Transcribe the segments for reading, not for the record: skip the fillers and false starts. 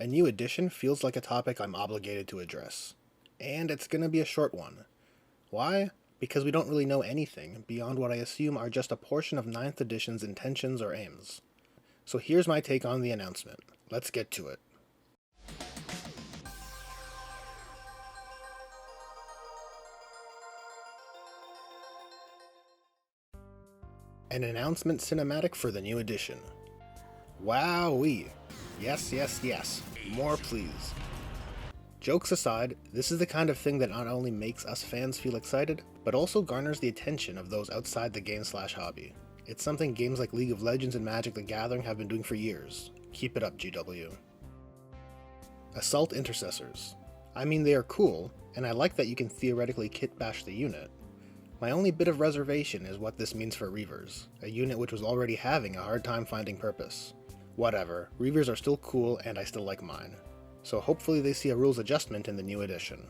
A new edition feels like a topic I'm obligated to address. And it's gonna be a short one. Why? Because we don't really know anything beyond what I assume are just a portion of 9th edition's intentions or aims. So here's my take on the announcement. Let's get to it. An announcement cinematic for the new edition. Wowee! Yes, yes, yes. More please. Jokes aside, this is the kind of thing that not only makes us fans feel excited, but also garners the attention of those outside the game/hobby. It's something games like League of Legends and Magic the Gathering have been doing for years. Keep it up, GW. Assault Intercessors. I mean, they are cool, and I like that you can theoretically kit bash the unit. My only bit of reservation is what this means for Reavers, a unit which was already having a hard time finding purpose. Whatever, Reavers are still cool and I still like mine. So hopefully they see a rules adjustment in the new edition.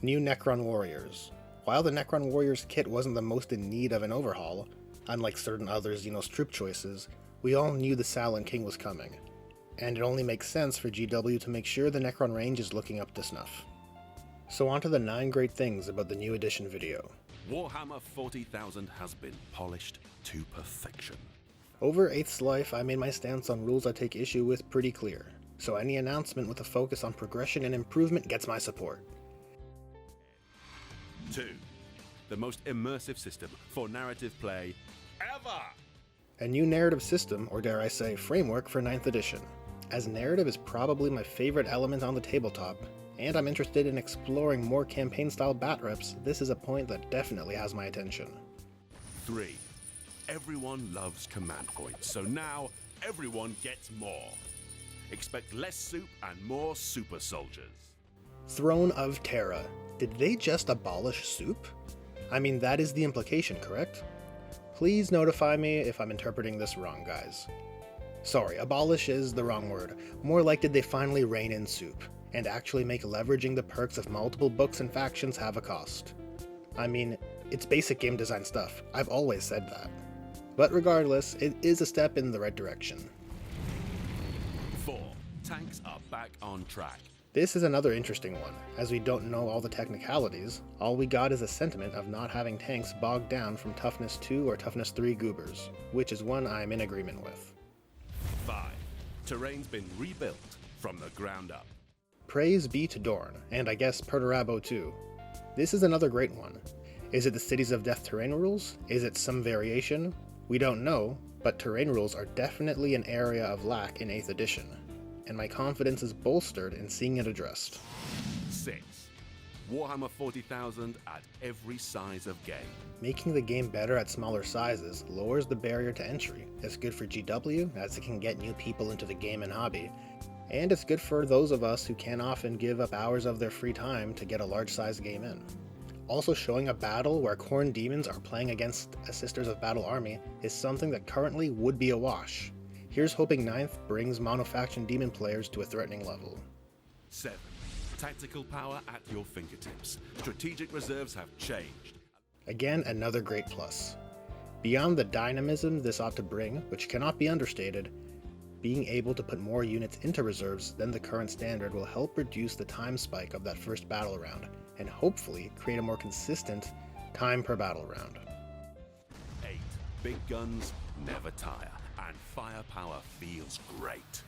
New NECRON Warriors. While the NECRON Warriors kit wasn't the most in need of an overhaul, unlike certain other Xenos troop choices, we all knew the Salon King was coming. And it only makes sense for GW to make sure the NECRON range is looking up to snuff. So on to the 9 great things about the new edition video. Warhammer 40,000 has been polished to perfection. Over 8th's life, I made my stance on rules I take issue with pretty clear, so any announcement with a focus on progression and improvement gets my support. 2. The most immersive system for narrative play ever! A new narrative system, or dare I say, framework for 9th edition. As narrative is probably my favorite element on the tabletop, and I'm interested in exploring more campaign-style bat reps, this is a point that definitely has my attention. 3. Everyone loves command points, so now everyone gets more. Expect less soup and more super soldiers. Throne of Terra. Did they just abolish soup? I mean, that is the implication, correct? Please notify me if I'm interpreting this wrong, guys. Sorry, abolish is the wrong word. More like did they finally rein in soup, and actually make leveraging the perks of multiple books and factions have a cost. I mean, it's basic game design stuff. I've always said that. But regardless, it is a step in the right direction. 4. Tanks are back on track. This is another interesting one, as we don't know all the technicalities. All we got is a sentiment of not having tanks bogged down from toughness 2 or toughness 3 goobers, which is one I'm in agreement with. 5. Terrain's been rebuilt from the ground up. Praise be to Dorn, and I guess Perturabo too. This is another great one. Is it the Cities of Death terrain rules? Is it some variation? We don't know, but terrain rules are definitely an area of lack in 8th edition, and my confidence is bolstered in seeing it addressed. 6. Warhammer 40,000 at every size of game. Making the game better at smaller sizes lowers the barrier to entry. It's good for GW, as it can get new people into the game and hobby, and it's good for those of us who can't often give up hours of their free time to get a large-sized game in. Also, showing a battle where Khorne demons are playing against a Sisters of Battle army is something that currently would be a wash. Here's hoping 9th brings monofaction demon players to a threatening level. 7. Tactical power at your fingertips. Strategic reserves have changed. Again, another great plus. Beyond the dynamism this ought to bring, which cannot be understated, being able to put more units into reserves than the current standard will help reduce the time spike of that first battle round, and hopefully create a more consistent time per battle round. 8. Big guns never tire, and firepower feels great.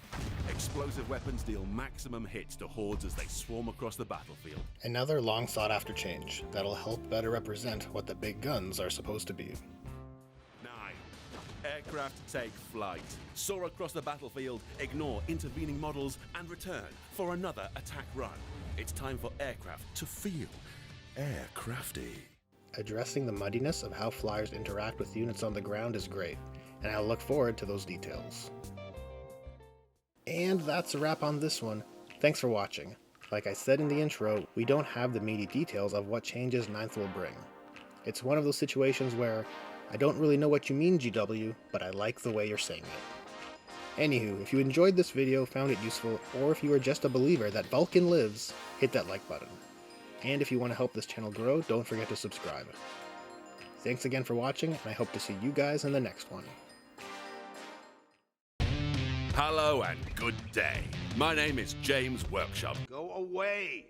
Explosive weapons deal maximum hits to hordes as they swarm across the battlefield. Another long sought after change that'll help better represent what the big guns are supposed to be. 9. Aircraft take flight. Soar across the battlefield, ignore intervening models, and return for another attack run. It's time for aircraft to feel aircrafty. Addressing the muddiness of how flyers interact with units on the ground is great, and I'll look forward to those details. And that's a wrap on this one. Thanks for watching. Like I said in the intro, we don't have the meaty details of what changes 9th will bring. It's one of those situations where I don't really know what you mean, GW, but I like the way you're saying it. Anywho, if you enjoyed this video, found it useful, or if you are just a believer that Vulcan lives, hit that like button. And if you want to help this channel grow, don't forget to subscribe. Thanks again for watching, and I hope to see you guys in the next one. Hello and good day. My name is James Workshop. Go away!